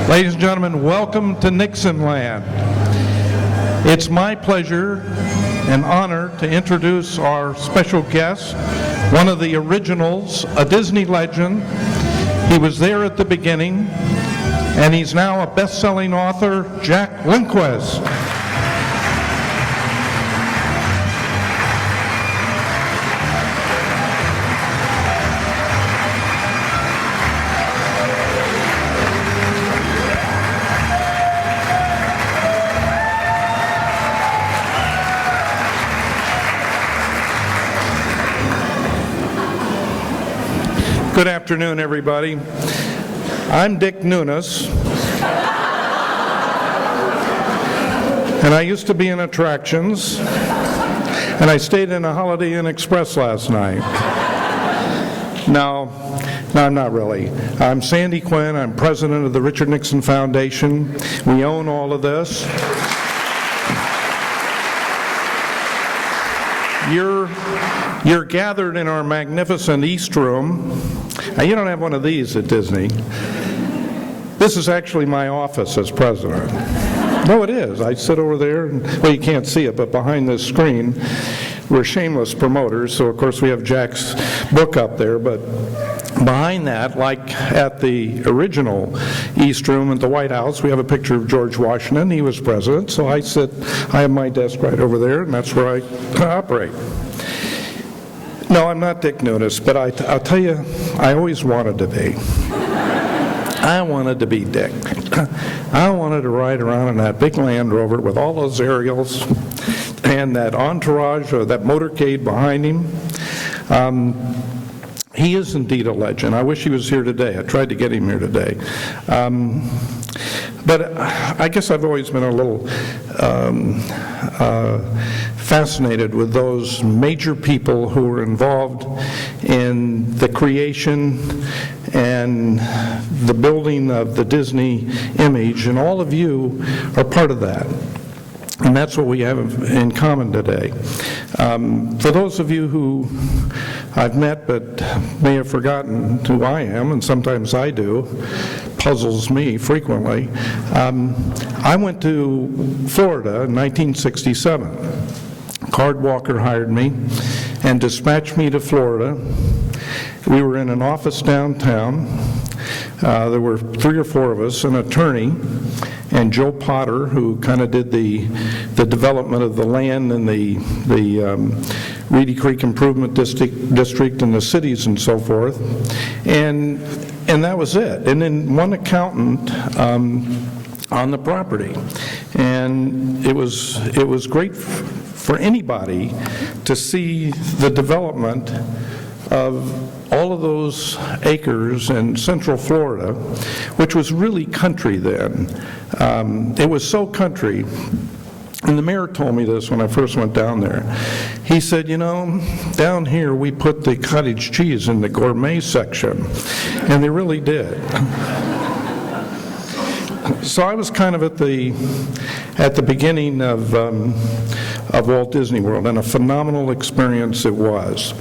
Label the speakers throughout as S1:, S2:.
S1: Ladies and gentlemen, welcome to Nixon Land. It's my pleasure and honor to introduce our special guest, one of the originals, a Disney legend. He was there at the beginning, and he's now a best-selling author, Jack Lindquist. Good afternoon, everybody. I'm Dick Nunes, and I used to be in attractions, and I stayed in a Holiday Inn Express last night. No, I'm not really. I'm Sandy Quinn. I'm president of the Richard Nixon Foundation. We own all of this. You're gathered in our magnificent East Room. Now, you don't have one of these at Disney. This is actually my office as president. No, it is. I sit over there, and, well, you can't see it, but behind this screen, we're shameless promoters, so of course we have Jack's book up there, but behind that, like at the original East Room at the White House, we have a picture of George Washington. He was president, so I have my desk right over there, and that's where I operate. No, I'm not Dick Nunes, but I'll tell you, I always wanted to be. I wanted to be Dick. I wanted to ride around in that big Land Rover with all those aerials and that entourage or that motorcade behind him. He is indeed a legend. I wish he was here today. I tried to get him here today. But I guess I've always been a little fascinated with those major people who were involved in the creation and the building of the Disney image, and all of you are part of that. And that's what we have in common today. For those of you who I've met but may have forgotten who I am, and sometimes I do, puzzles me frequently, I went to Florida in 1967. Card Walker hired me and dispatched me to Florida. We were in an office downtown. There were 3 or 4 of us, an attorney, and Joe Potter, who kind of did the development of the land and the Reedy Creek Improvement District and the cities and so forth. And that was it. And then one accountant on the property. And it was great for anybody to see the development of all of those acres in Central Florida, which was really country then. It was so country, and the mayor told me this when I first went down there. He said, you know, down here we put the cottage cheese in the gourmet section, and they really did. So I was kind of at the beginning of Walt Disney World, and a phenomenal experience it was.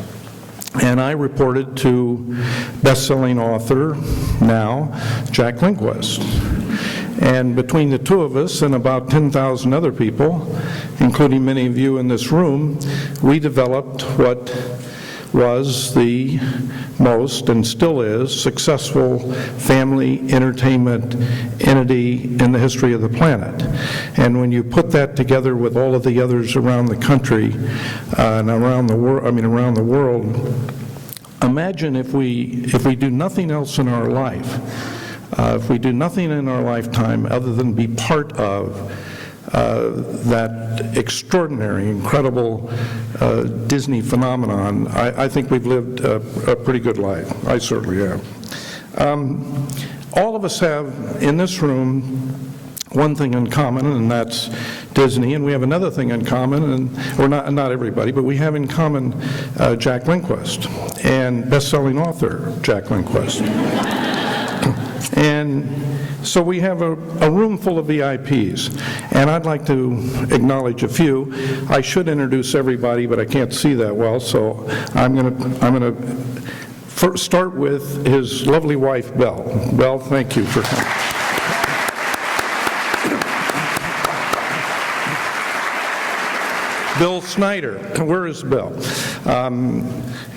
S1: And I reported to best-selling author now, Jack Lindquist. And between the two of us and about 10,000 other people, including many of you in this room, we developed what was the most, and still is, successful family entertainment entity in the history of the planet. And when you put that together with all of the others around the country and around the world, imagine if we do nothing else in our life, if we do nothing in our lifetime other than be part of that extraordinary, incredible Disney phenomenon. I think we've lived a pretty good life. I certainly have. All of us have, in this room, one thing in common, and that's Disney, and we have another thing in common, or not everybody, but we have in common Jack Lindquist, and best-selling author Jack Lindquist. And so we have a room full of VIPs, and I'd like to acknowledge a few. I should introduce everybody, but I can't see that well, so I'm going to start with his lovely wife, Belle. Belle, thank you for coming. Bill Snyder. Where is Bill?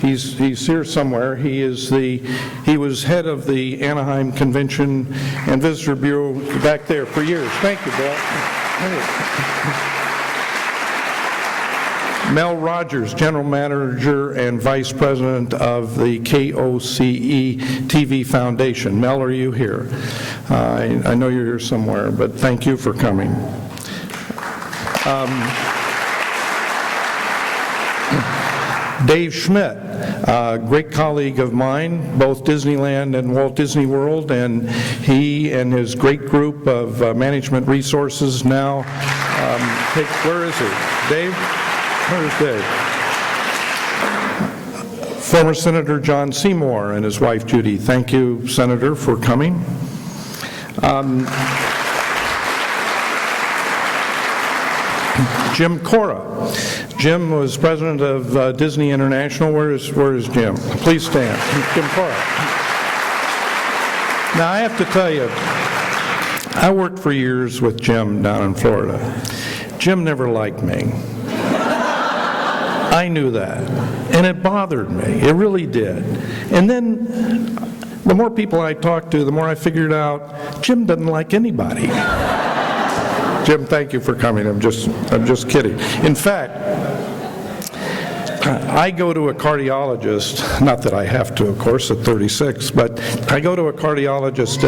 S1: He's here somewhere. He was head of the Anaheim Convention and Visitor Bureau back there for years. Thank you, Bill. Mel Rogers, General Manager and Vice President of the KOCE TV Foundation. Mel, are you here? I know you're here somewhere, but thank you for coming. Dave Schmidt, a great colleague of mine, both Disneyland and Walt Disney World, and he and his great group of management resources now where is he? Dave? Where's Dave? Former Senator John Seymour and his wife Judy. Thank you, Senator, for coming. Jim Cora. Jim was president of Disney International. Where is Jim? Please stand. Jim Cora. Now, I have to tell you, I worked for years with Jim down in Florida. Jim never liked me. I knew that, and it bothered me. It really did. And then the more people I talked to, the more I figured out Jim doesn't like anybody. Jim, thank you for coming. I'm just kidding. In fact, I go to a cardiologist, not that I have to, of course, at 36, but I go to a cardiologist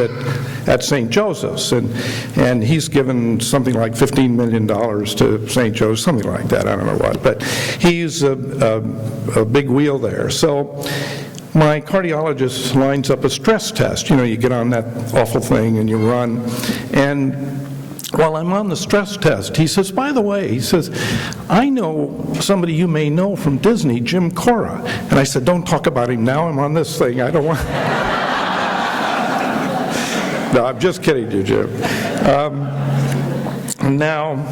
S1: at St. Joseph's, and he's given something like $15 million to St. Joseph's, something like that, I don't know what, but he's a big wheel there. So my cardiologist lines up a stress test. You know, you get on that awful thing and you run, and while I'm on the stress test, he says, by the way, he says, I know somebody you may know from Disney, Jim Cora. And I said, don't talk about him now. I'm on this thing. I don't want... No, I'm just kidding you, Jim. Now,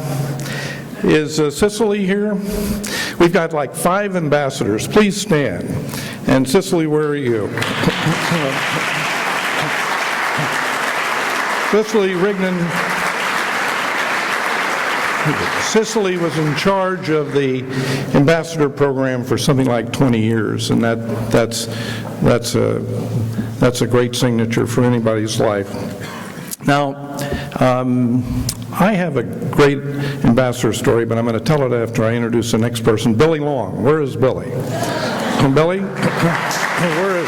S1: is Cicely here? We've got like 5 ambassadors. Please stand. And Cicely, where are you? Cicely Rignan. Cicely was in charge of the ambassador program for something like 20 years, and that's a great signature for anybody's life. Now, I have a great ambassador story, but I'm going to tell it after I introduce the next person. Billy Long. Where is Billy? Billy? Where is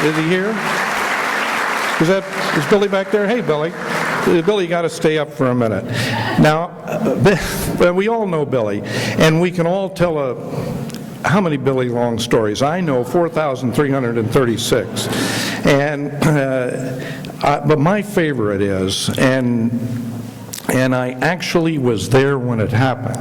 S1: he? Is he here? Is Billy back there? Hey, Billy. Billy, you got to stay up for a minute. Now, we all know Billy, and we can all tell how many Billy Long stories? I know 4,336. And but my favorite is, and I actually was there when it happened.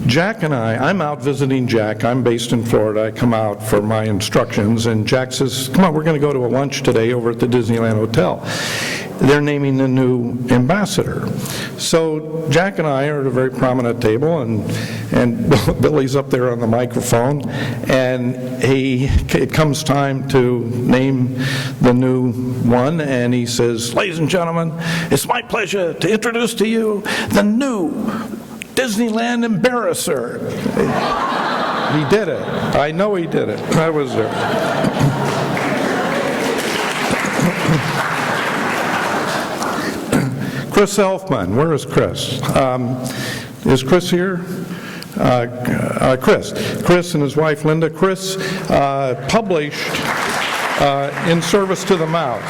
S1: Jack and I'm out visiting Jack. I'm based in Florida. I come out for my instructions, and Jack says, come on, we're going to go to a lunch today over at the Disneyland Hotel. They're naming the new ambassador. So Jack and I are at a very prominent table, and Billy's up there on the microphone, and it comes time to name the new one, and he says, ladies and gentlemen, it's my pleasure to introduce to you the new Disneyland embarrasser. He did it. I know he did it. I was there. Chris Elfman. Where is Chris? Is Chris here? Chris and his wife Linda. Chris published In Service to the Mouse.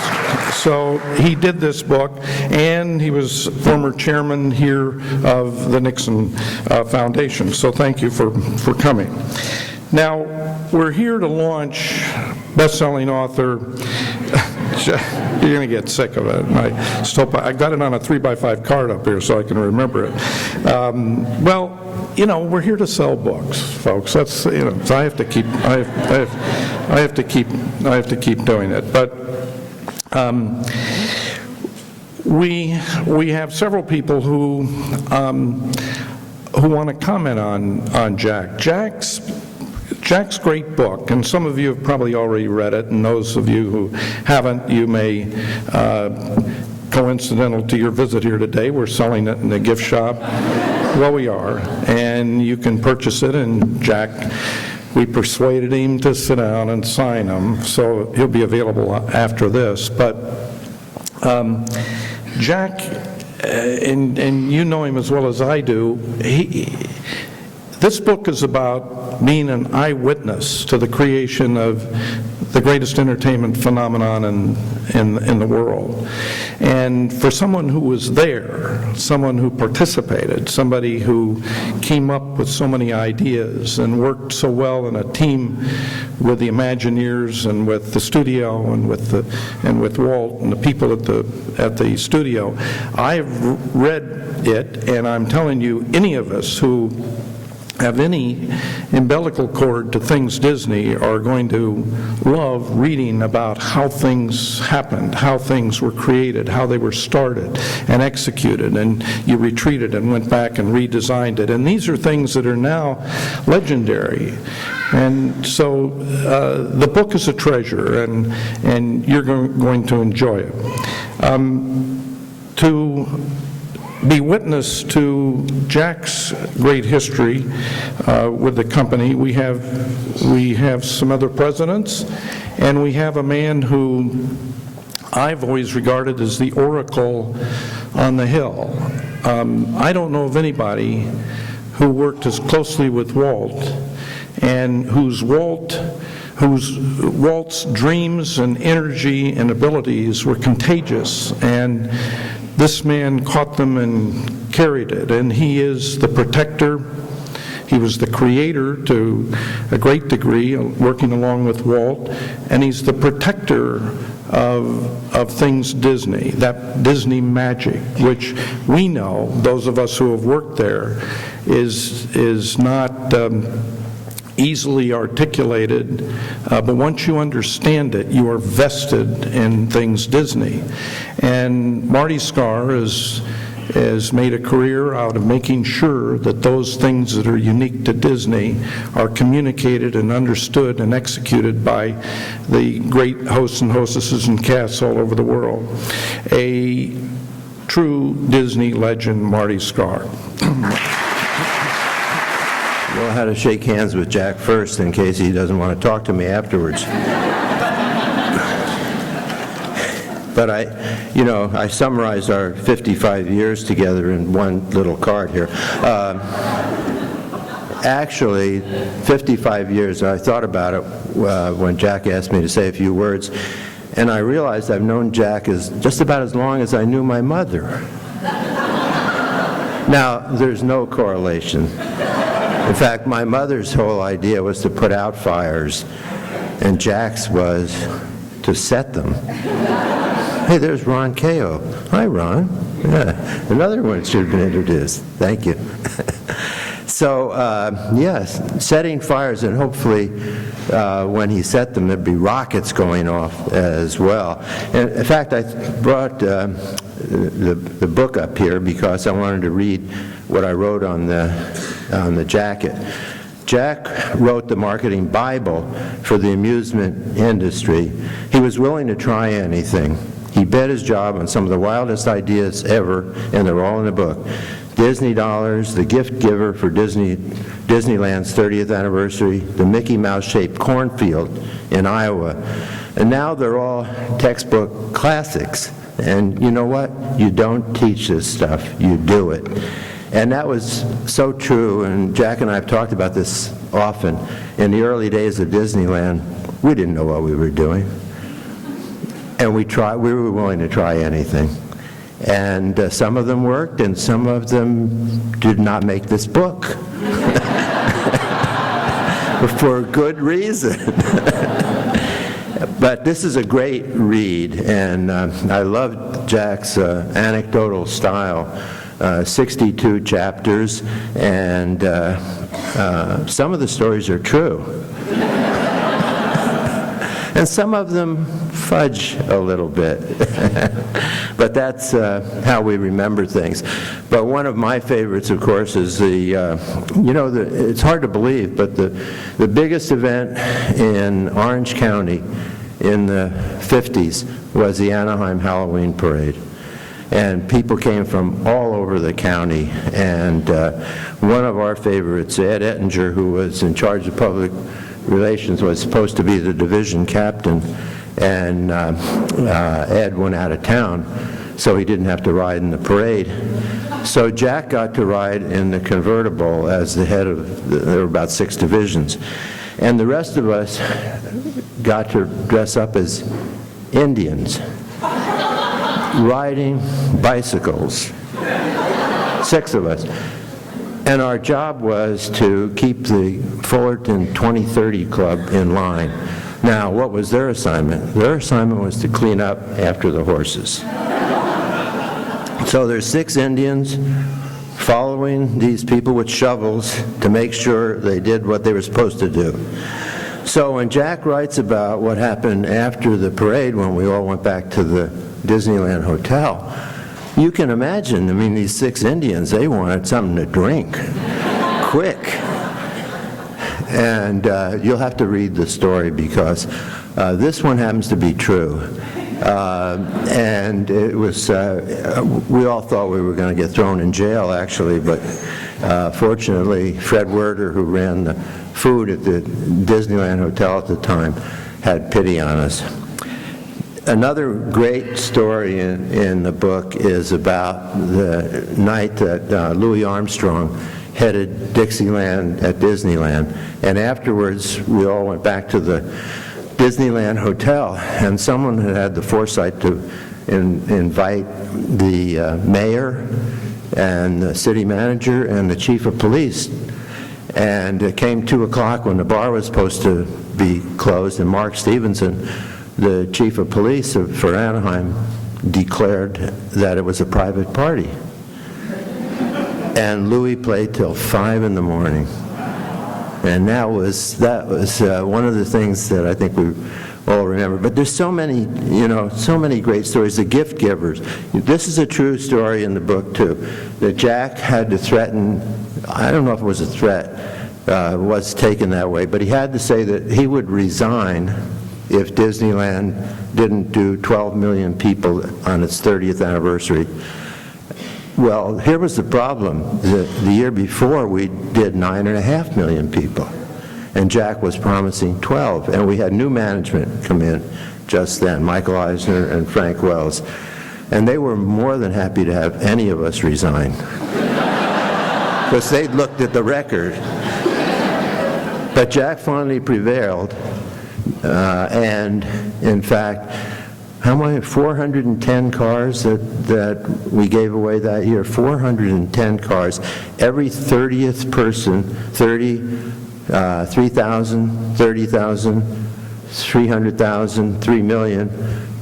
S1: So he did this book, and he was former chairman here of the Nixon Foundation. So thank you for coming. Now, we're here to launch best-selling author. You're going to get sick of it. I got it on a 3x5 card up here so I can remember it. Well, you know, we're here to sell books, folks. That's, so I have to keep doing it. But we have several people who want to comment on Jack. Jack's great book, and some of you have probably already read it, and those of you who haven't, you may, coincidental to your visit here today, we're selling it in the gift shop. Well, we are, and you can purchase it, and Jack, we persuaded him to sit down and sign them, so he'll be available after this. But Jack, and you know him as well as I do, this book is about being an eyewitness to the creation of the greatest entertainment phenomenon in the world. And for someone who was there, someone who participated, somebody who came up with so many ideas and worked so well in a team with the Imagineers and with the studio and with Walt and the people at the studio, I've read it, and I'm telling you, any of us who have any umbilical cord to things Disney are going to love reading about how things happened, how things were created, how they were started and executed, and you retreated and went back and redesigned it. And these are things that are now legendary. And so the book is a treasure, and you're going to enjoy it. To be witness to Jack's great history with the company, we have some other presidents, and we have a man who I've always regarded as the oracle on the Hill. I don't know of anybody who worked as closely with Walt and whose Walt's dreams and energy and abilities were contagious, and this man caught them and carried it. And he is the protector. He was the creator to a great degree, working along with Walt, and he's the protector of things Disney, that Disney magic, which we know, those of us who have worked there, is not easily articulated, but once you understand it, you are vested in things Disney. And Marty Slur has made a career out of making sure that those things that are unique to Disney are communicated and understood and executed by the great hosts and hostesses and casts all over the world. A true Disney legend, Marty Slur.
S2: Know how to shake hands with Jack first in case he doesn't want to talk to me afterwards. But I summarized our 55 years together in one little card here. Actually, 55 years, I thought about it when Jack asked me to say a few words, and I realized I've known Jack just about as long as I knew my mother. Now, there's no correlation. In fact, my mother's whole idea was to put out fires, and Jack's was to set them. Hey, there's Ron Kao. Hi, Ron. Yeah, another one should have been introduced. Thank you. So, yes, setting fires, and hopefully when he set them, there'd be rockets going off as well. And in fact, I brought the book up here because I wanted to read what I wrote on the jacket. Jack wrote the marketing Bible for the amusement industry. He was willing to try anything. He bet his job on some of the wildest ideas ever, and they're all in the book. Disney Dollars, the gift giver for Disneyland's 30th anniversary, the Mickey Mouse-shaped cornfield in Iowa. And now they're all textbook classics. And you know what? You don't teach this stuff, you do it. And that was so true, and Jack and I have talked about this often. In the early days of Disneyland, we didn't know what we were doing. And we were willing to try anything. And some of them worked, and some of them did not make this book. For good reason. But this is a great read, and I love Jack's anecdotal style. 62 chapters, and some of the stories are true. And some of them fudge a little bit. But that's how we remember things. But one of my favorites, of course, is it's hard to believe, but the biggest event in Orange County in the 50s was the Anaheim Halloween Parade. And people came from all over the county. And one of our favorites, Ed Ettinger, who was in charge of public relations, was supposed to be the division captain. And Ed went out of town, so he didn't have to ride in the parade. So Jack got to ride in the convertible as the head of, there were about 6 divisions. And the rest of us got to dress up as Indians, riding bicycles, 6 of us. And our job was to keep the Fullerton 2030 Club in line. Now, what was their assignment? Their assignment was to clean up after the horses. So there's 6 Indians following these people with shovels to make sure they did what they were supposed to do. So when Jack writes about what happened after the parade, when we all went back to the Disneyland Hotel, you can imagine, I mean, these 6 Indians, they wanted something to drink, quick. And you'll have to read the story because this one happens to be true. And it was, we all thought we were going to get thrown in jail, actually, but fortunately, Fred Werder, who ran the food at the Disneyland Hotel at the time, had pity on us. Another great story in the book is about the night that Louis Armstrong headed Dixieland at Disneyland, and afterwards we all went back to the Disneyland Hotel, and someone had the foresight to invite the mayor and the city manager and the chief of police. And it came 2 o'clock when the bar was supposed to be closed, and Mark Stevenson, the chief of police for Anaheim, declared that it was a private party. And Louis played till 5 in the morning. And that was one of the things that I think we all remember. But there's so many, so many great stories. The gift givers. This is a true story in the book, too, that Jack had to threaten, I don't know if it was a threat, was taken that way, but he had to say that he would resign if Disneyland didn't do 12 million people on its 30th anniversary. Well, here was the problem. The year before, we did 9.5 million people, and Jack was promising 12, and we had new management come in just then, Michael Eisner and Frank Wells, and they were more than happy to have any of us resign, because they'd looked at the record. But Jack finally prevailed, and in fact, how many? 410 cars that we gave away that year. 410 cars. Every 30th person, 3,000, 30,000, 300,000, 3 million,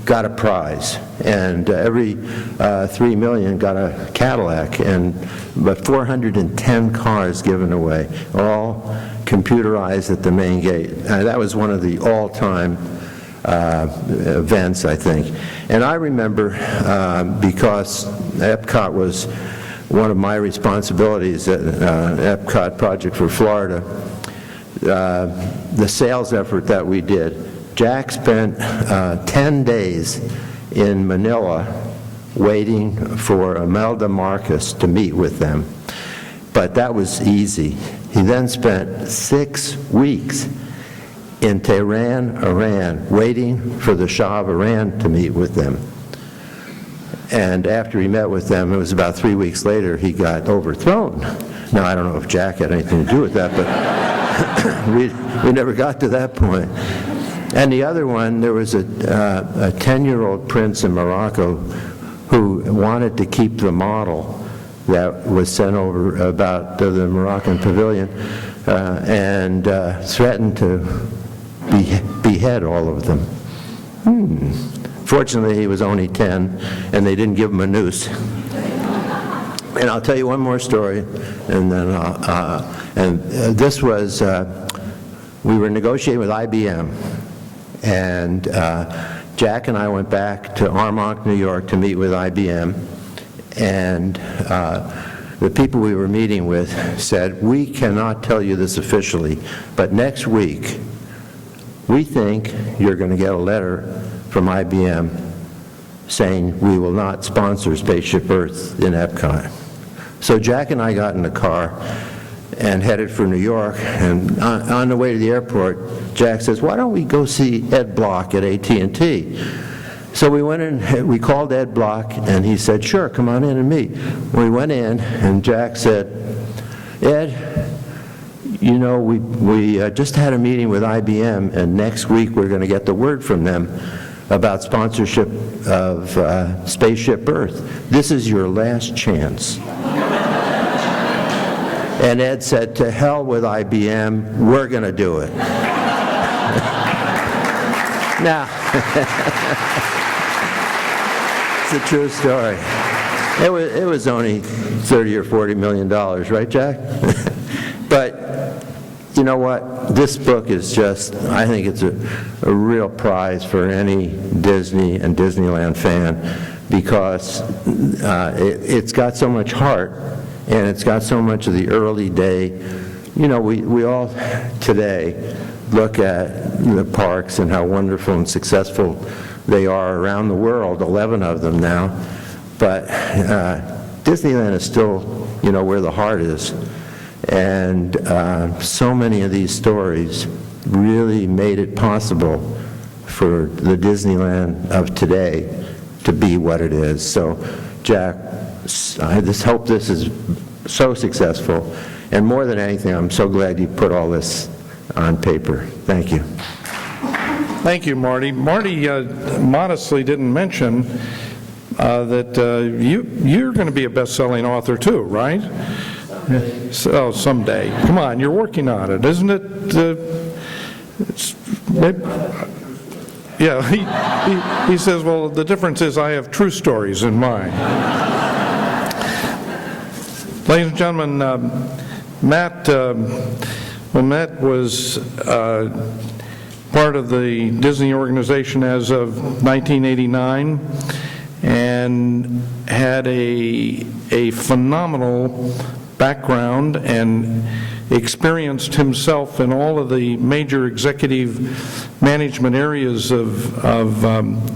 S2: got a prize. And every 3 million got a Cadillac. But 410 cars given away, all computerized at the main gate. That was one of the all-time events, I think. And I remember, because Epcot was one of my responsibilities at Epcot Project for Florida, the sales effort that we did. Jack spent 10 days in Manila waiting for Imelda Marcos to meet with them. But that was easy. He then spent 6 weeks in Tehran, Iran, waiting for the Shah of Iran to meet with them. And after he met with them, it was about 3 weeks later, he got overthrown. Now, I don't know if Jack had anything to do with that, but we never got to that point. And the other one, there was a 10-year-old prince in Morocco who wanted to keep the model that was sent over about the Moroccan pavilion and threatened to behead all of them. Fortunately, he was only 10, and they didn't give him a noose. And I'll tell you one more story, and then this was, we were negotiating with IBM, and Jack and I went back to Armonk, New York to meet with IBM, and the people we were meeting with said, "We cannot tell you this officially, but next week, we think you're going to get a letter from IBM saying we will not sponsor Spaceship Earth in Epcot. So Jack and I got in the car and headed for New York, and on the way to the airport, Jack says, why don't we go see Ed Block at AT&T? So we went in, we called Ed Block, and he said, sure, come on in and meet. We went in, and Jack said, Ed, you know, we just had a meeting with IBM, and next week we're going to get the word from them about sponsorship of Spaceship Earth. This is your last chance. And Ed said, to hell with IBM, we're going to do it. Now, it's a true story. It was only $30 or $40 million, right, Jack? But you know what? This book is just, I think it's a real prize for any Disney and Disneyland fan, because it's got so much heart, and it's got so much of the early day. You know, we all today look at the parks and how wonderful and successful they are around the world, 11 of them now. But Disneyland is still, you know, where the heart is. And so many of these stories really made it possible for the Disneyland of today to be what it is. So, Jack, I just hope this is so successful. And more than anything, I'm so glad you put all this on paper. Thank you.
S1: Thank you, Marty. Marty modestly didn't mention that you're going to be a best-selling author too, right? So someday. Come on, you're working on it, isn't it? Yeah, he says, well, the difference is I have true stories in mind. Ladies and gentlemen, Matt was part of the Disney organization as of 1989 and had a phenomenal background and experienced himself in all of the major executive management areas of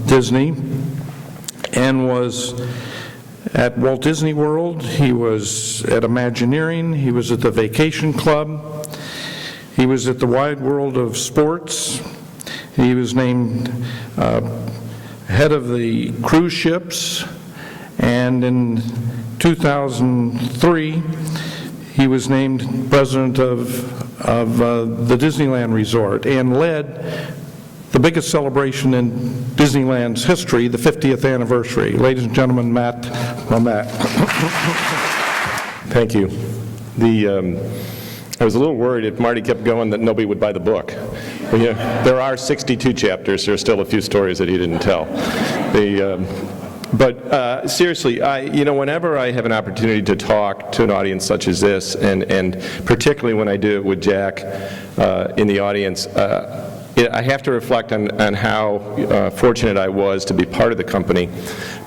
S1: Disney, and was at Walt Disney World, he was at Imagineering, he was at the Vacation Club, he was at the Wide World of Sports, he was named head of the cruise ships, and in 2003, he was named president of the Disneyland Resort and led the biggest celebration in Disneyland's history, the 50th anniversary. Ladies and gentlemen, Matt. Well, Matt.
S3: Thank you. I was a little worried if Marty kept going that nobody would buy the book. Well, yeah, there are 62 chapters. There are still a few stories that he didn't tell. But seriously, whenever I have an opportunity to talk to an audience such as this, and particularly when I do it with Jack in the audience, I have to reflect on how fortunate I was to be part of the company.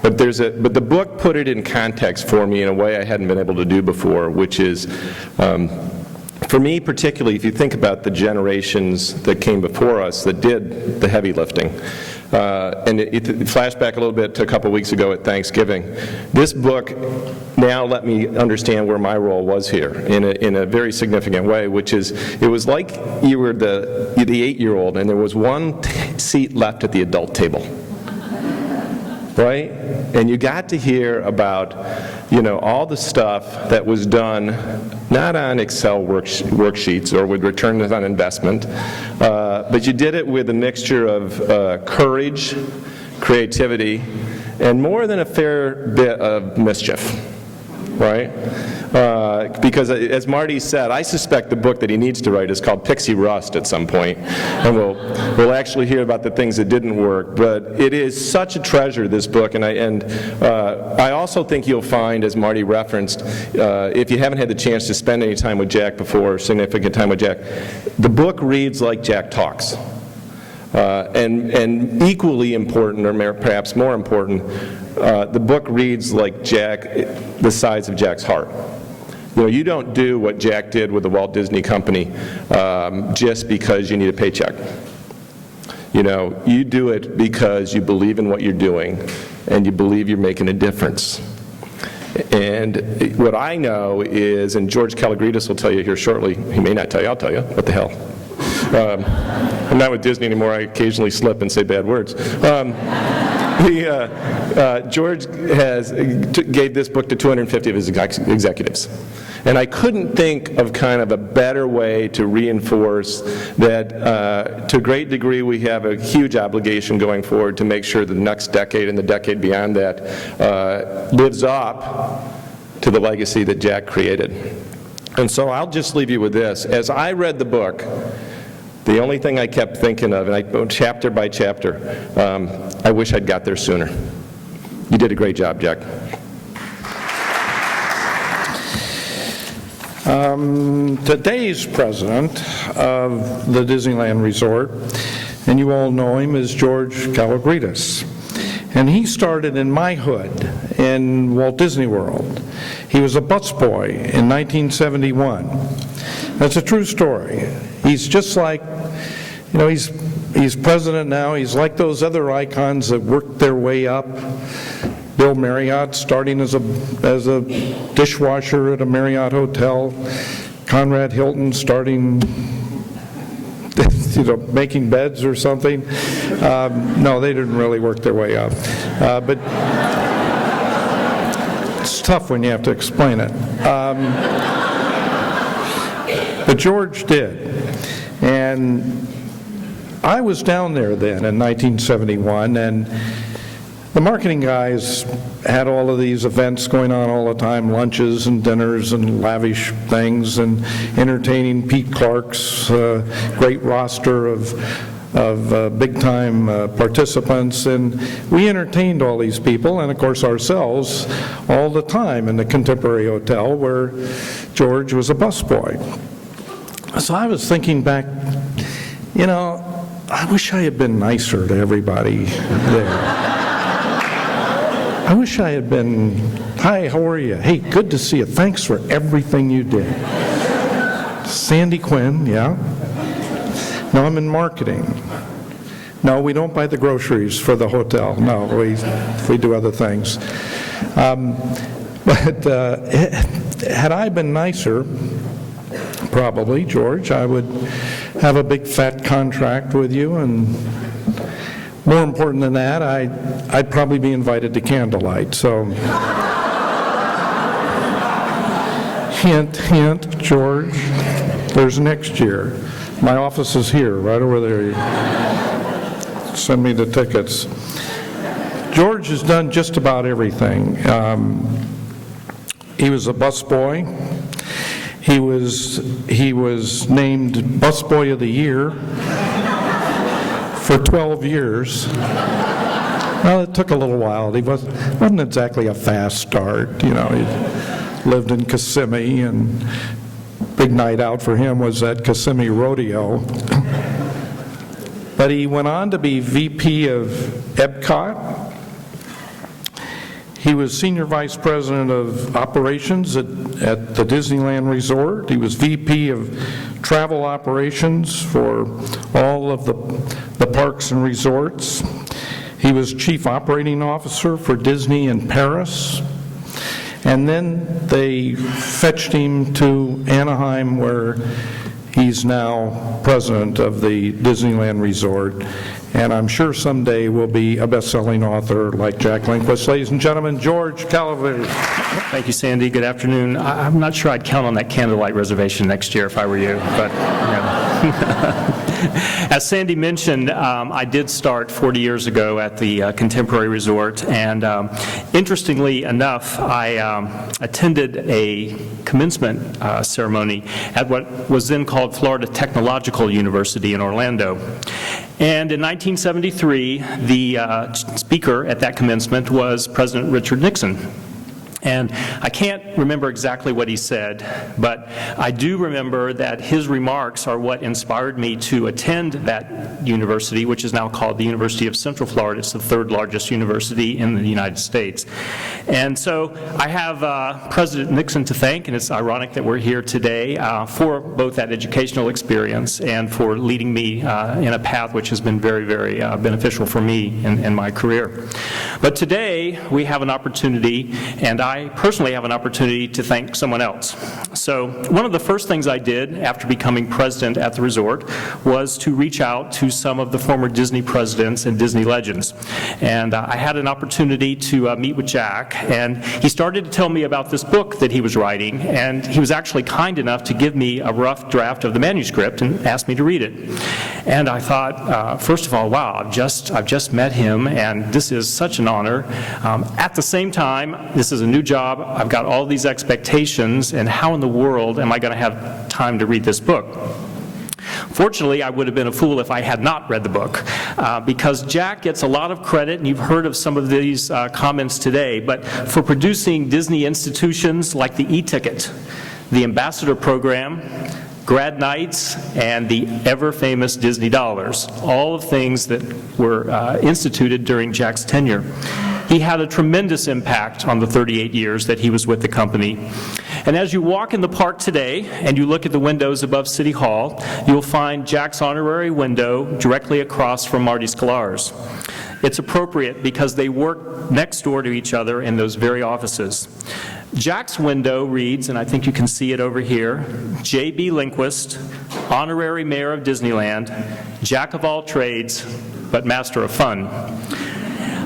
S3: But the book put it in context for me in a way I hadn't been able to do before, which is, for me particularly, if you think about the generations that came before us that did the heavy lifting, and it flashed back a little bit to a couple weeks ago at Thanksgiving. This book now let me understand where my role was here in a very significant way, which is, it was like you were the 8-year-old and there was one seat left at the adult table, right? And you got to hear about, all the stuff that was done, not on Excel worksheets or with returns on investment, but you did it with a mixture of courage, creativity, and more than a fair bit of mischief, right? Because as Marty said, I suspect the book that he needs to write is called Pixie Rust at some point, and we'll actually hear about the things that didn't work. But it is such a treasure, this book, and I also think you'll find, as Marty referenced, if you haven't had the chance to spend any time with Jack before, significant time with Jack, the book reads like Jack talks. And equally important, or perhaps more important, the book reads like Jack, the size of Jack's heart. You don't do what Jack did with the Walt Disney Company just because you need a paycheck. You do it because you believe in what you're doing, and you believe you're making a difference. And what I know is, and George Kalogridis will tell you here shortly, he may not tell you, I'll tell you, what the hell. I'm not with Disney anymore, I occasionally slip and say bad words. George gave this book to 250 of his executives. And I couldn't think of kind of a better way to reinforce that to a great degree we have a huge obligation going forward to make sure the next decade and the decade beyond that lives up to the legacy that Jack created. And so I'll just leave you with this. As I read the book, the only thing I kept thinking of, and I go chapter by chapter, I wish I'd got there sooner. You did a great job, Jack.
S1: Today's president of the Disneyland Resort, and you all know him, is George Kalogridis. And he started in my hood in Walt Disney World. He was a busboy in 1971. That's a true story. He's just like, you know, he's president now. He's like those other icons that worked their way up. Bill Marriott, starting as a dishwasher at a Marriott hotel. Conrad Hilton, starting, you know, making beds or something. No, they didn't really work their way up. But it's tough when you have to explain it. But George did. And I was down there then in 1971, and the marketing guys had all of these events going on all the time, lunches and dinners and lavish things, and entertaining Pete Clark's great roster of big-time participants. And we entertained all these people, and of course ourselves, all the time in the Contemporary Hotel where George was a busboy. So I was thinking back, you know, I wish I had been nicer to everybody there. I wish I had been, hi, how are you? Hey, good to see you. Thanks for everything you did. Sandy Quinn, yeah. No, I'm in marketing. No, we don't buy the groceries for the hotel. No, we do other things. But had I been nicer, probably, George, I would have a big fat contract with you, and more important than that, I'd probably be invited to candlelight. So, hint, hint, George, there's next year. My office is here, right over there. Send me the tickets. George has done just about everything. He was a busboy. He was named Busboy of the Year for 12 years. Well, it took a little while. He wasn't exactly a fast start. You know, he lived in Kissimmee, and big night out for him was at Kissimmee Rodeo. But he went on to be VP of Epcot. He was Senior Vice President of Operations at the Disneyland Resort. He was VP of Travel Operations for all of the parks and resorts. He was Chief Operating Officer for Disney in Paris. And then they fetched him to Anaheim, where he's now president of the Disneyland Resort. And I'm sure someday will be a best-selling author like Jack Lindquist. Ladies and gentlemen, George Kalogridis.
S4: Thank you, Sandy. Good afternoon. I'm not sure I'd count on that candlelight reservation next year if I were you, but as Sandy mentioned, I did start 40 years ago at the Contemporary Resort, and interestingly enough, I attended a commencement ceremony at what was then called Florida Technological University in Orlando. And in 1973, the speaker at that commencement was President Richard Nixon. And I can't remember exactly what he said, but I do remember that his remarks are what inspired me to attend that university, which is now called the University of Central Florida. It's the third largest university in the United States. And so I have President Nixon to thank, and it's ironic that we're here today, for both that educational experience and for leading me in a path which has been very, very beneficial for me in my career. But today we have an opportunity, and I personally have an opportunity to thank someone else. So one of the first things I did after becoming president at the resort was to reach out to some of the former Disney presidents and Disney legends. And I had an opportunity to meet with Jack, and he started to tell me about this book that he was writing, and he was actually kind enough to give me a rough draft of the manuscript and asked me to read it. And I thought, first of all, wow, I've just met him, and this is such an honor. At the same time, this is a new job. I've got all these expectations, and how in the world am I going to have time to read this book? Fortunately, I would have been a fool if I had not read the book, because Jack gets a lot of credit, and you've heard of some of these comments today, but for producing Disney institutions like the e-ticket, the Ambassador Program, grad nights, and the ever-famous Disney dollars, all of things that were instituted during Jack's tenure. He had a tremendous impact on the 38 years that he was with the company. And as you walk in the park today and you look at the windows above City Hall, you'll find Jack's honorary window directly across from Marty Slur's. It's appropriate because they work next door to each other in those very offices. Jack's window reads, and I think you can see it over here, J.B. Lindquist, Honorary Mayor of Disneyland, Jack of all trades, but master of fun.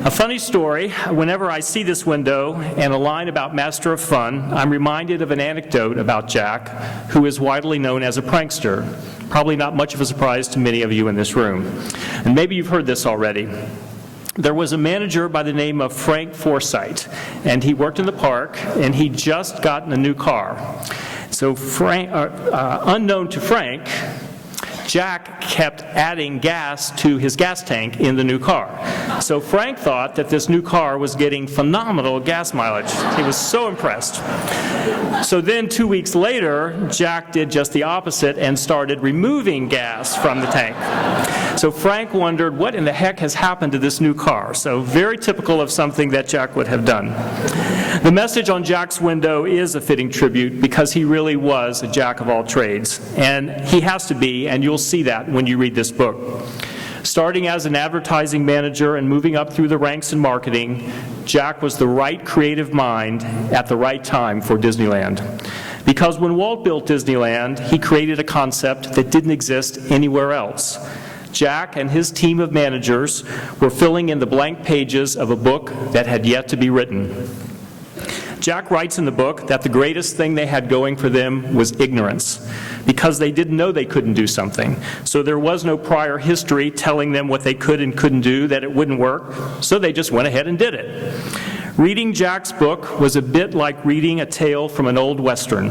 S4: A funny story, whenever I see this window and a line about Master of Fun, I'm reminded of an anecdote about Jack, who is widely known as a prankster. Probably not much of a surprise to many of you in this room. And maybe you've heard this already. There was a manager by the name of Frank Forsythe, and he worked in the park, and he'd just gotten a new car. So unknown to Frank, Jack kept adding gas to his gas tank in the new car. So Frank thought that this new car was getting phenomenal gas mileage. He was so impressed. So then 2 weeks later, Jack did just the opposite and started removing gas from the tank. So Frank wondered, what in the heck has happened to this new car? So very typical of something that Jack would have done. The message on Jack's window is a fitting tribute because he really was a jack of all trades. And he has to be, and you'll see that when you read this book. Starting as an advertising manager and moving up through the ranks in marketing, Jack was the right creative mind at the right time for Disneyland. Because when Walt built Disneyland, he created a concept that didn't exist anywhere else. Jack and his team of managers were filling in the blank pages of a book that had yet to be written. Jack writes in the book that the greatest thing they had going for them was ignorance, because they didn't know they couldn't do something. So there was no prior history telling them what they could and couldn't do, that it wouldn't work, so they just went ahead and did it. Reading Jack's book was a bit like reading a tale from an old Western.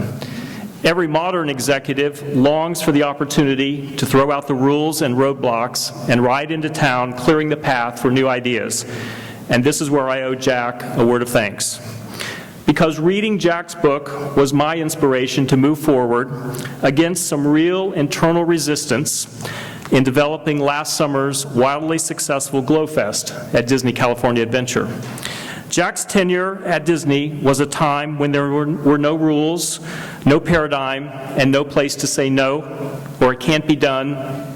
S4: Every modern executive longs for the opportunity to throw out the rules and roadblocks and ride into town, clearing the path for new ideas. And this is where I owe Jack a word of thanks. Because reading Jack's book was my inspiration to move forward against some real internal resistance in developing last summer's wildly successful GlowFest at Disney California Adventure. Jack's tenure at Disney was a time when there were no rules, no paradigm, and no place to say no, or it can't be done,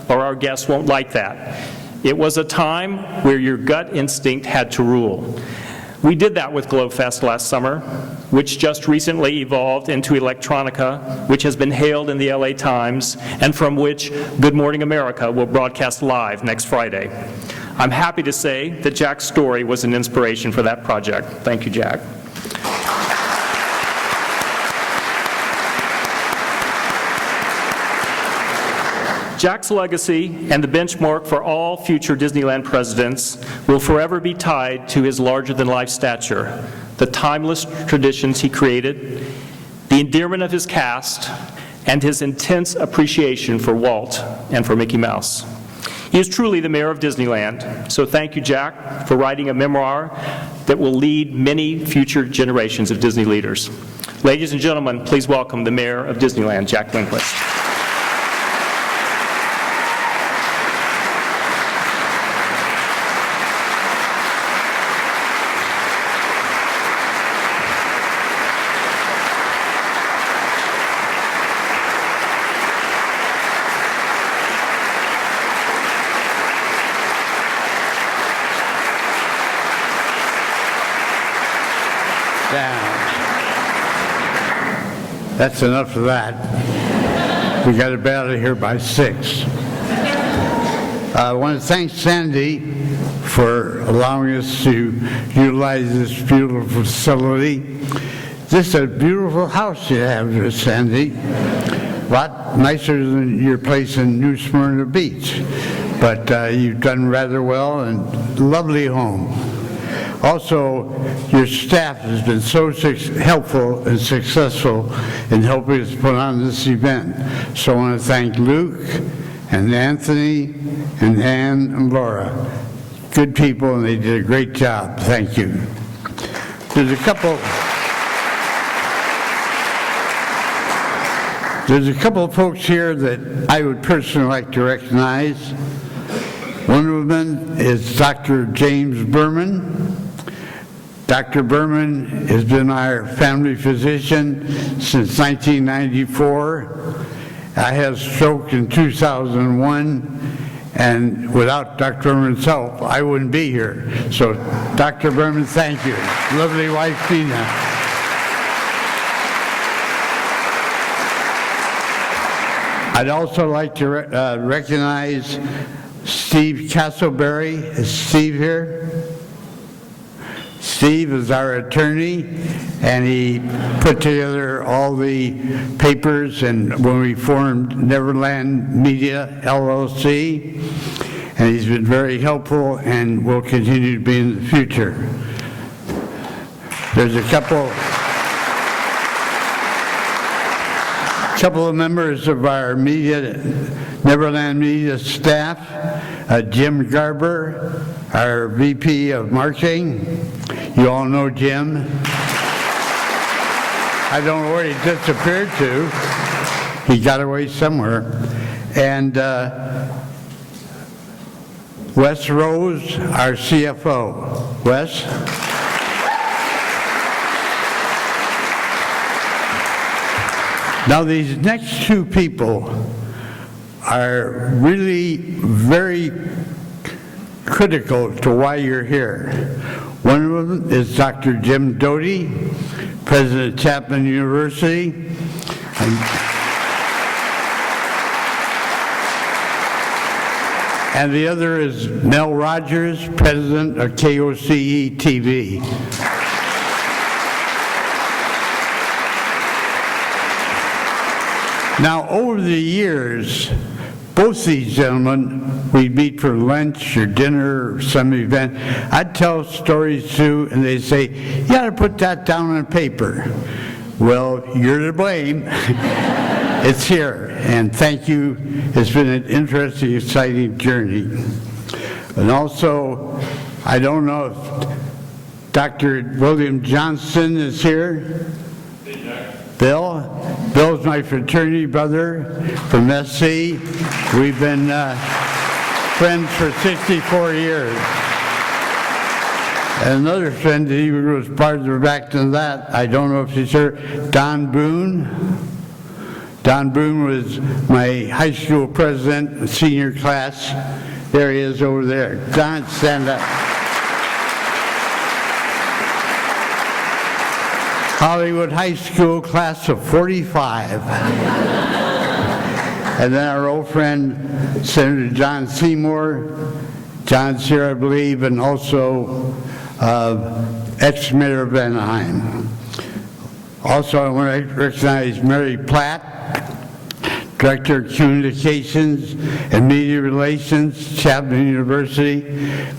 S4: or our guests won't like that. It was a time where your gut instinct had to rule. We did that with GlowFest last summer, which just recently evolved into Electronica, which has been hailed in the LA Times, and from which Good Morning America will broadcast live next Friday. I'm happy to say that Jack's story was an inspiration for that project. Thank you, Jack. Jack's legacy and the benchmark for all future Disneyland presidents will forever be tied to his larger-than-life stature, the timeless traditions he created, the endearment of his cast, and his intense appreciation for Walt and for Mickey Mouse. He is truly the mayor of Disneyland, so thank you, Jack, for writing a memoir that will lead many future generations of Disney leaders. Ladies and gentlemen, please welcome the mayor of Disneyland, Jack Lindquist.
S5: That's enough of that. We got to be out of here by 6. I want to thank Sandy for allowing us to utilize this beautiful facility. This is a beautiful house you have, Sandy. A lot nicer than your place in New Smyrna Beach. But you've done rather well, and lovely home. Also, your staff has been so helpful and successful in helping us put on this event. So I want to thank Luke and Anthony and Ann and Laura. Good people, and they did a great job. Thank you. There's a couple of folks here that I would personally like to recognize. One of them is Dr. James Berman. Dr. Berman has been our family physician since 1994. I had a stroke in 2001, and without Dr. Berman's help, I wouldn't be here. So, Dr. Berman, thank you. Lovely wife, Tina. I'd also like to recognize Steve Casselberry. Is Steve here? Steve is our attorney, and he put together all the papers and when we formed Neverland Media, LLC, and he's been very helpful and will continue to be in the future. There's a couple of members of our Neverland Media staff, Jim Garber, our VP of Marketing. You all know Jim. I don't know where he disappeared to. He got away somewhere. And Wes Rose, our CFO. Wes? Now these next two people are really very critical to why you're here. One of them is Dr. Jim Doty, President of Chapman University. And the other is Mel Rogers, President of KOCE TV. Now, over the years, both these gentlemen, we'd meet for lunch or dinner or some event. I'd tell stories too, and they'd say, you got to put that down on paper. Well, you're to blame. It's here, and thank you. It's been an interesting, exciting journey. And also, I don't know if Dr. William Johnson is here. Bill's my fraternity brother from SC. We've been friends for 64 years. And another friend that he was part of the back to that, I don't know if he's here, Don Boone. Don Boone was my high school president, senior class. There he is over there. Don, stand up. Hollywood High School class of 45. And then our old friend, Senator John Seymour. John's here, I believe, and also ex-mayor of Anaheim. Also, I want to recognize Mary Platt, Director of Communications and Media Relations, Chapman University.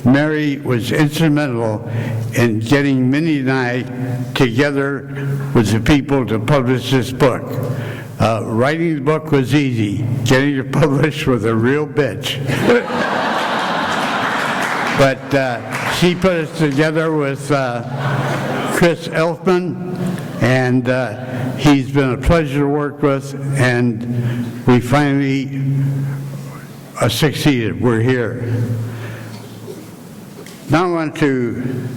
S5: Mary was instrumental in getting Minnie and I together with the people to publish this book. Writing the book was easy. Getting it published was a real bitch. But she put us together with Chris Elfman, and he's been a pleasure to work with, and we finally succeeded. We're here. Now I want to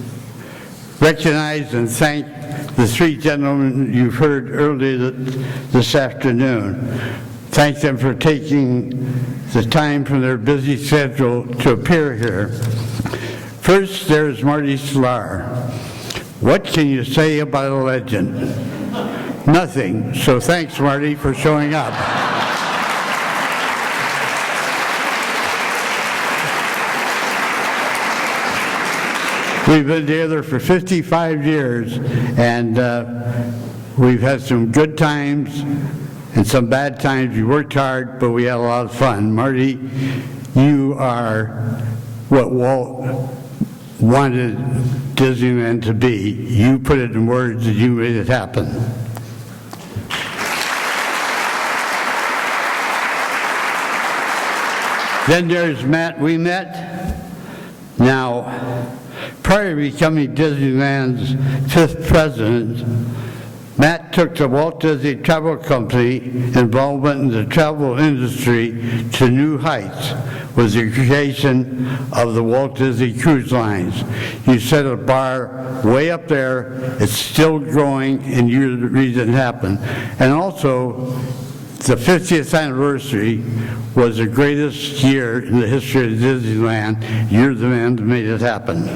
S5: recognize and thank the three gentlemen you've heard earlier this afternoon. Thank them for taking the time from their busy schedule to appear here. First, there's Marty Slur. What can you say about a legend? Nothing. So thanks, Marty, for showing up. We've been together for 55 years, and we've had some good times and some bad times. We worked hard, but we had a lot of fun. Marty, you are what Walt wanted Disneyland to be. You put it in words and you made it happen. Then there's Matt we met. Now, prior to becoming Disneyland's 5th president, Matt took the Walt Disney Travel Company involvement in the travel industry to new heights with the creation of the Walt Disney Cruise Lines. You set a bar way up there, it's still growing, and you're the reason it happened. And also, the 50th anniversary was the greatest year in the history of Disneyland. You're the man that made it happen.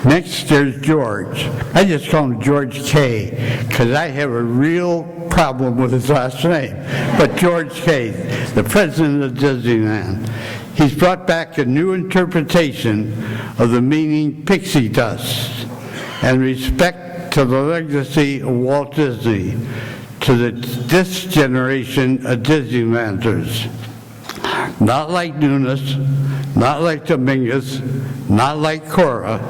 S5: Next, there's George. I just call him George K, because I have a real problem with his last name. But George K, the president of Disneyland. He's brought back a new interpretation of the meaning pixie dust and respect to the legacy of Walt Disney to this generation of Disneylanders. Not like Nunes, not like Dominguez, not like Cora,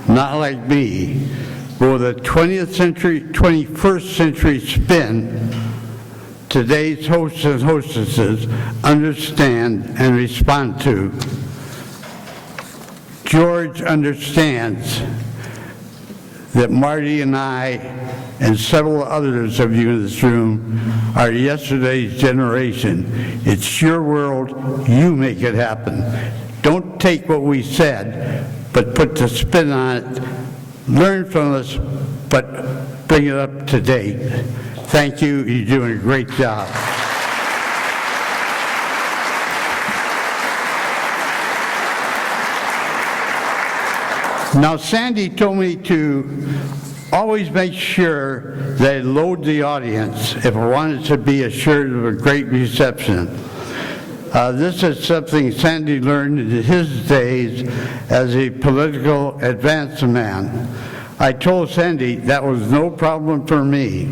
S5: not like me, but with a 21st century spin. Today's hosts and hostesses understand and respond to. George understands that Marty and I and several others of you in this room are yesterday's generation. It's your world, you make it happen. Don't take what we said, but put the spin on it. Learn from us, but bring it up to date. Thank you, you're doing a great job. Now, Sandy told me to always make sure that I load the audience if I wanted to be assured of a great reception. This is something Sandy learned in his days as a political advance man. I told Sandy that was no problem for me.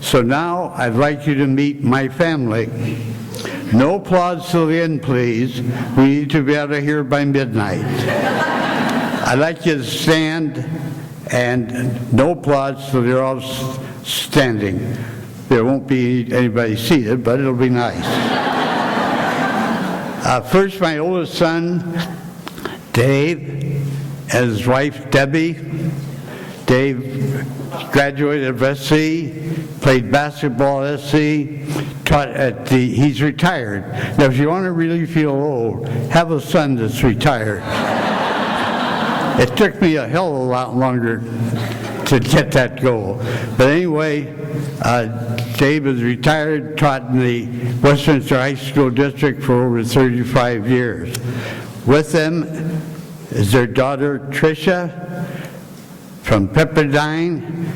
S5: So now I'd like you to meet my family. No applause till the end, please. We need to be out of here by midnight. I'd like you to stand, and no applause till you're all standing. There won't be anybody seated, but it'll be nice. First, my oldest son, Dave, and his wife, Debbie. Dave graduated at SC, played basketball at SC, taught at he's retired. Now, if you want to really feel old, have a son that's retired. It took me a hell of a lot longer to get that goal. But anyway, Dave is retired, taught in the Westminster High School District for over 35 years. With them is their daughter, Tricia, from Pepperdine.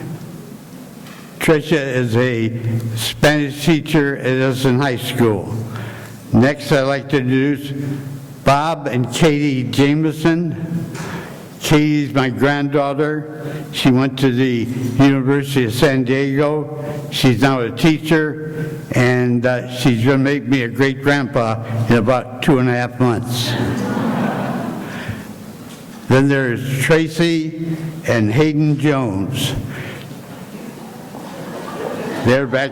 S5: Tricia is a Spanish teacher at Edison High School. Next, I'd like to introduce Bob and Katie Jameson. Katie's my granddaughter. She went to the University of San Diego. She's now a teacher, and she's going to make me a great-grandpa in about 2.5 months. Then there's Tracy and Hayden Jones. They're back.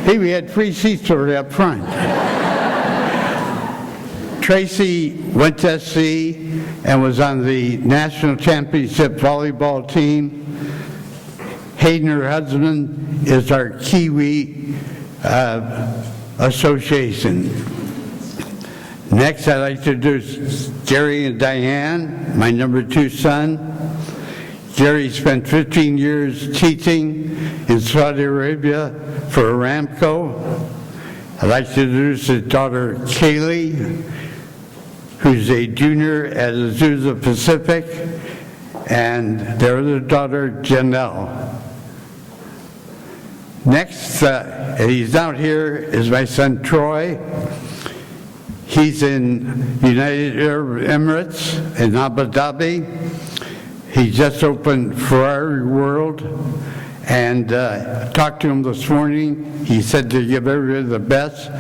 S5: Hey, we had free seats over up front. Tracy went to SC and was on the national championship volleyball team. Hayden, her husband, is our Kiwi association. Next, I'd like to introduce Gary and Diane, my number 2 son. Gary spent 15 years teaching in Saudi Arabia for Aramco. I'd like to introduce his daughter, Kaylee, who's a junior at Azusa Pacific, and their other daughter, Janelle. Next, he's out here, is my son, Troy. He's in United Arab Emirates in Abu Dhabi. He just opened Ferrari World, and talked to him this morning. He said to give everybody the best.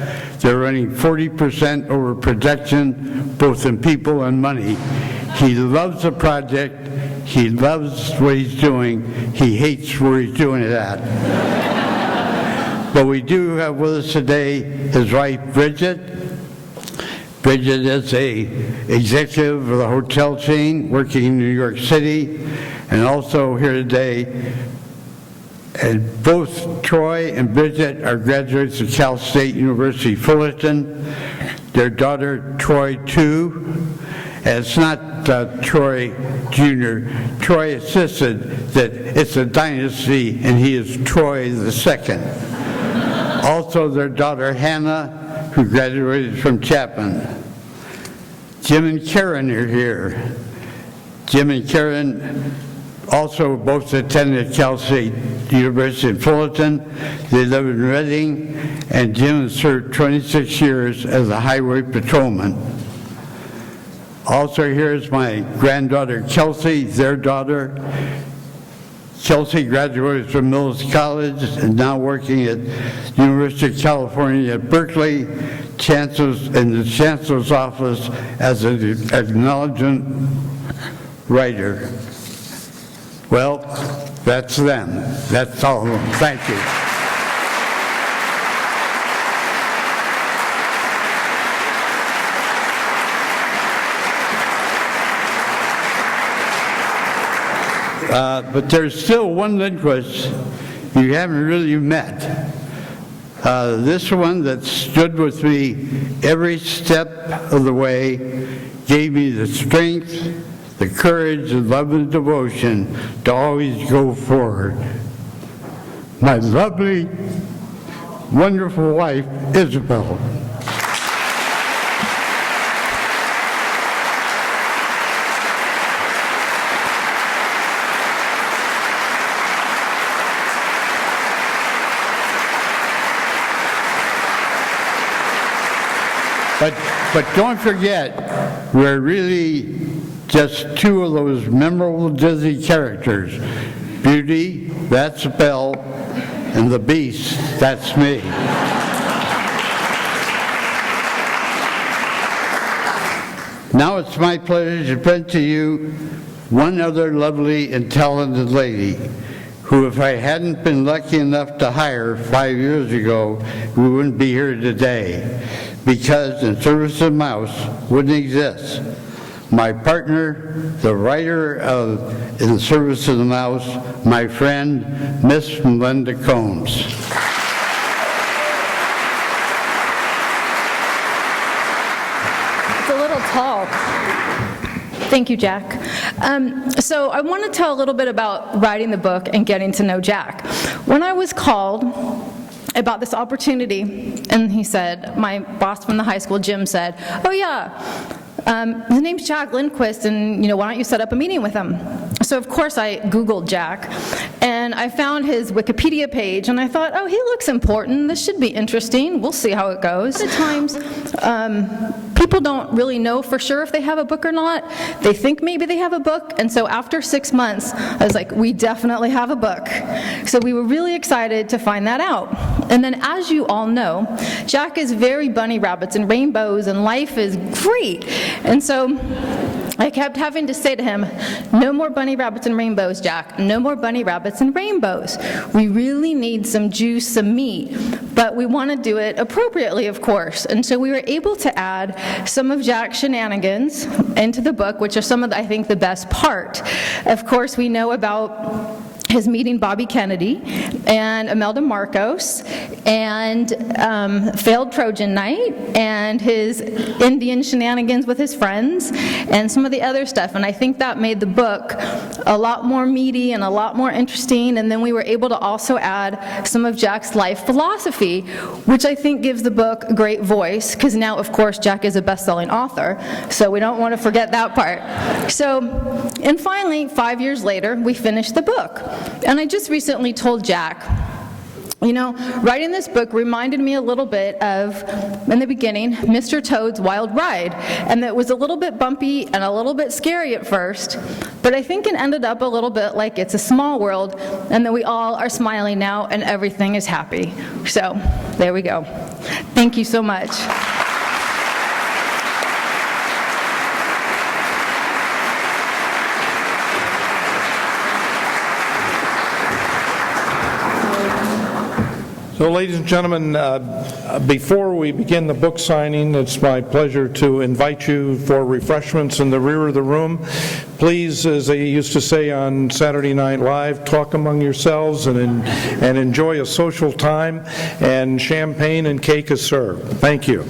S5: They're running 40% over projection, both in people and money. He loves the project. He loves what he's doing. He hates where he's doing it at. But we do have with us today his wife, Bridget. Bridget is an executive of the hotel chain working in New York City, and also here today. And both Troy and Bridget are graduates of Cal State University Fullerton. Their daughter, Troy, too. And it's not Troy Jr. Troy insisted that it's a dynasty, and he is Troy the second. Also, their daughter, Hannah, who graduated from Chapman. Jim and Karen are here. Jim and Karen also both attended Cal State University in Fullerton. They live in Reading, and Jim has served 26 years as a highway patrolman. Also here is my granddaughter, Kelsey, their daughter. Kelsey graduated from Mills College and now working at University of California at Berkeley, in the Chancellor's office as an acknowledgement writer. Well, that's them. That's all of them. Thank you. But there's still one Lindquist you haven't really met. This one that stood with me every step of the way, gave me the strength, the courage, and love and devotion to always go forward. My lovely, wonderful wife, Isabel. But don't forget, we're really just two of those memorable Disney characters. Beauty, that's Belle, and the Beast, that's me. Now it's my pleasure to present to you one other lovely and talented lady who, if I hadn't been lucky enough to hire 5 years ago, we wouldn't be here today, because In Service of the Mouse wouldn't exist. My partner, the writer of In Service of the Mouse, my friend, Miss Linda Combs.
S6: It's a little tall. Thank you, Jack. So I want to tell a little bit about writing the book and getting to know Jack. When I was called about this opportunity, and he said, my boss from the high school, Jim, said, oh yeah, his name's Jack Lindquist, and why don't you set up a meeting with him? So of course I Googled Jack, and I found his Wikipedia page, and I thought, oh, he looks important, this should be interesting, we'll see how it goes. At times, people don't really know for sure if they have a book or not. They think maybe they have a book, and so after 6 months, I was like, we definitely have a book. So we were really excited to find that out. And then, as you all know, Jack is very bunny rabbits and rainbows, and life is great. And so I kept having to say to him, no more bunny rabbits and rainbows, Jack. No more bunny rabbits and rainbows. We really need some juice, some meat, but we want to do it appropriately, of course. And so we were able to add some of Jack's shenanigans into the book, which are some of, I think, the best part. Of course, we know about his meeting Bobby Kennedy and Imelda Marcos, and failed Trojan night, and his Indian shenanigans with his friends, and some of the other stuff. And I think that made the book a lot more meaty and a lot more interesting. And then we were able to also add some of Jack's life philosophy, which I think gives the book a great voice, because now, of course, Jack is a best-selling author, so we don't want to forget that part. So, and finally, 5 years later, we finished the book. And I just recently told Jack, you know, writing this book reminded me a little bit of, in the beginning, Mr. Toad's Wild Ride, and it was a little bit bumpy and a little bit scary at first, but I think it ended up a little bit like It's a Small World, and that we all are smiling now and everything is happy. So, there we go. Thank you so much.
S1: So, ladies and gentlemen, before we begin the book signing, it's my pleasure to invite you for refreshments in the rear of the room. Please, as they used to say on Saturday Night Live, talk among yourselves and enjoy a social time, and champagne and cake is served. Thank you.